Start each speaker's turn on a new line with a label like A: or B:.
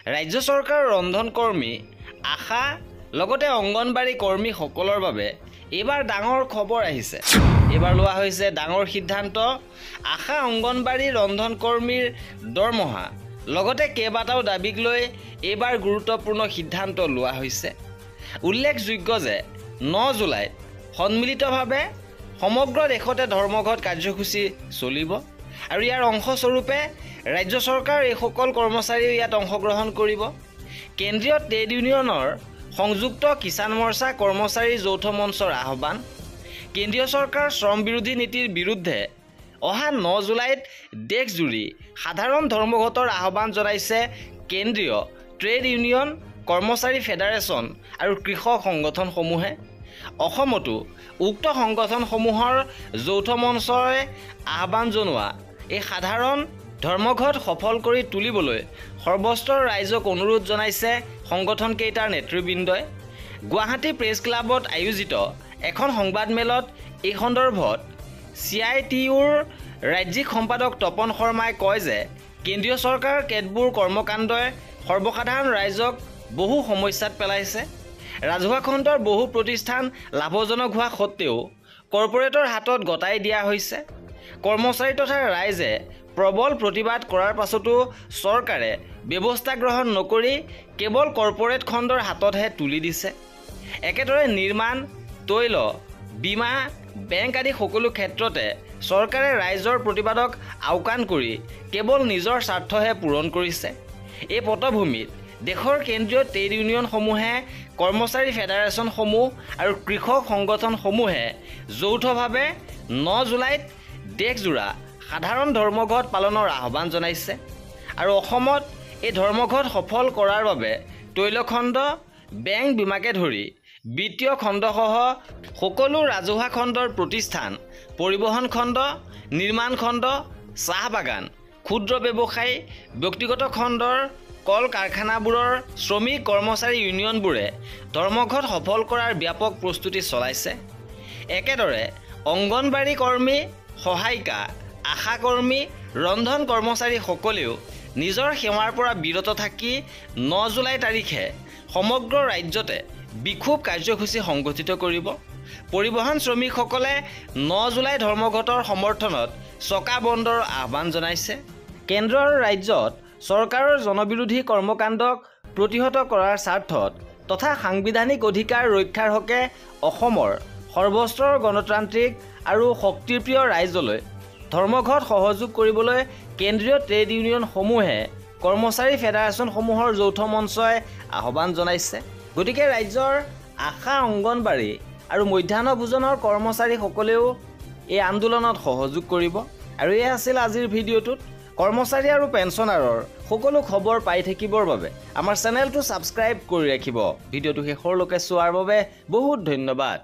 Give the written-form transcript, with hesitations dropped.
A: ৰাজ্য চৰকাৰৰ ৰন্ধন কৰ্মী, আশা লগতে অংগনবাড়ী কৰ্মীসকলৰ বাবে এইবাৰ ডাঙৰ খবৰ আহিছে। এইবাৰ লোৱা হৈছে ডাঙৰ সিদ্ধান্ত। আশা অংগনবাড়ী ৰন্ধন কৰ্মীৰ দৰমহা লগতে কেইবাটাও দাবীক লৈ এইবাৰ গুৰুত্বপূৰ্ণ সিদ্ধান্ত লোৱা হৈছে। উল্লেখযোগ্য যে 9 জুলাইত সন্মিলিতভাৱে সমগ্ৰ দেশতে ধৰ্মঘট কাৰ্যসূচী চলিব আৰু ইয়াৰ অংশস্বৰূপে ৰাজ্য চৰকাৰ এইসকল কৰ্মচাৰীও ইয়াত অংশগ্ৰহণ কৰিব। কেন্দ্ৰীয় ট্ৰেড ইউনিয়নৰ সংযুক্ত কিষাণ মৰ্চা কৰ্মচাৰী যৌথ মঞ্চৰ আহ্বান, কেন্দ্ৰীয় চৰকাৰৰ শ্ৰম বিৰোধী নীতিৰ বিৰুদ্ধে অহা 9 জুলাইত দেশজুৰি সাধাৰণ ধৰ্মঘটৰ আহ্বান জনাইছে কেন্দ্ৰীয় ট্ৰেড ইউনিয়ন, কৰ্মচাৰী ফেডাৰেশ্যন আৰু কৃষক সংগঠনসমূহে। অসমতো উক্ত সংগঠনসমূহৰ যৌথ মঞ্চই আহ্বান জনোৱা এই সাধাৰণ ধৰ্মঘট সফল কৰি তুলিবলৈ সৰ্বস্তৰ ৰাইজক অনুৰোধ জনাইছে সংগঠনকেইটাৰ নেতৃবৃন্দই। গুৱাহাটী প্ৰেছ ক্লাবত আয়োজিত এখন সংবাদমেলত এই সন্দৰ্ভত CITUৰ ৰাজ্যিক সম্পাদক তপন শৰ্মাই কয় যে কেন্দ্ৰীয় চৰকাৰৰ কেতবোৰ কৰ্মকাণ্ডই সৰ্বসাধাৰণ ৰাইজক বহু সমস্যাত পেলাইছে। ৰাজহুৱা খণ্ডৰ বহু প্ৰতিষ্ঠান লাভজনক হোৱা সত্ত্বেও কৰ্পৰেটৰ হাতত গতাই দিয়া হৈছে। কৰ্মচাৰী তথা ৰাইজে প্ৰবল প্ৰতিবাদ কৰাৰ পাছতো চৰকাৰে ব্যৱস্থা গ্ৰহণ নকৰি কেৱল কৰ্পৰেট খণ্ডৰ হাততহে তুলি দিছে। একেদৰে নিৰ্মাণ, তৈল, বীমা, বেংক আদি সকলো ক্ষেত্ৰতে চৰকাৰে ৰাইজৰ প্ৰতিবাদক আওকাণ কৰি কেৱল নিজৰ স্বাৰ্থহে পূৰণ কৰিছে। এই পটভূমিত দেশৰ কেন্দ্ৰীয় ট্ৰেড ইউনিয়নসমূহে, কৰ্মচাৰী ফেডাৰেশ্যনসমূহ আৰু কৃষক সংগঠনসমূহে যৌথভাৱে 9 জুলাইত দেশজোৰা সাধাৰণ ধৰ্মঘট পালনৰ আহ্বান জনাইছে আৰু অসমত এই ধৰ্মঘট সফল কৰাৰ বাবে তৈলখণ্ড, বেংক, বীমাকে ধৰি বিত্তীয় খণ্ডসহ সকলো ৰাজহুৱা খণ্ডৰ প্ৰতিষ্ঠান, পৰিবহণ খণ্ড, নিৰ্মাণ খণ্ড, চাহ বাগান, ক্ষুদ্ৰ ব্যৱসায়ী, ব্যক্তিগত খণ্ডৰ কল কাৰখানাবোৰৰ শ্ৰমিক কৰ্মচাৰী ইউনিয়নবোৰে ধৰ্মঘট সফল কৰাৰ ব্যাপক প্ৰস্তুতি চলাইছে। একেদৰে অংগনবাড়ী কৰ্মী, সহায়িকা, আশা কৰ্মী, ৰন্ধন কৰ্মচাৰীসকলেও নিজৰ সেৱাৰ পৰা বিৰত থাকি 9 জুলাই তাৰিখে সমগ্ৰ ৰাজ্যতে বিক্ষোভ কাৰ্যসূচী সংগঠিত কৰিব। পৰিবহণ শ্ৰমিকসকলে 9 জুলাই ধৰ্মঘটৰ সমৰ্থনত চকা বন্ধৰ আহ্বান জনাইছে। কেন্দ্ৰ আৰু ৰাজ্যত চৰকাৰৰ জনবিৰোধী কৰ্মকাণ্ডক প্ৰতিহত কৰাৰ স্বাৰ্থত তথা সাংবিধানিক অধিকাৰ ৰক্ষাৰ হকে অসমৰ সৰ্বস্তৰৰ গণতান্ত্ৰিক আৰু শক্তিপ্ৰিয় ৰাইজলৈ ধৰ্মঘট সহযোগ কৰিবলৈ কেন্দ্ৰীয় ট্ৰেড ইউনিয়নসমূহে কৰ্মচাৰী ফেডাৰেশ্যনসমূহৰ যৌথ মঞ্চই আহ্বান জনাইছে। গতিকে ৰাজ্যৰ আশা, অংগনবাড়ী আৰু মধ্যাহ্ন ভোজনৰ কৰ্মচাৰীসকলেও এই আন্দোলনত সহযোগ কৰিব। আৰু এয়া আছিল আজিৰ ভিডিঅ'টোত। কৰ্মচাৰী আৰু পেঞ্চনাৰৰ সকলো খবৰ পাই থাকিবৰ বাবে আমাৰ চেনেলটো ছাবস্ক্ৰাইব কৰি ৰাখিব। ভিডিঅ'টো শেষৰলৈকে চোৱাৰ বাবে বহুত ধন্যবাদ।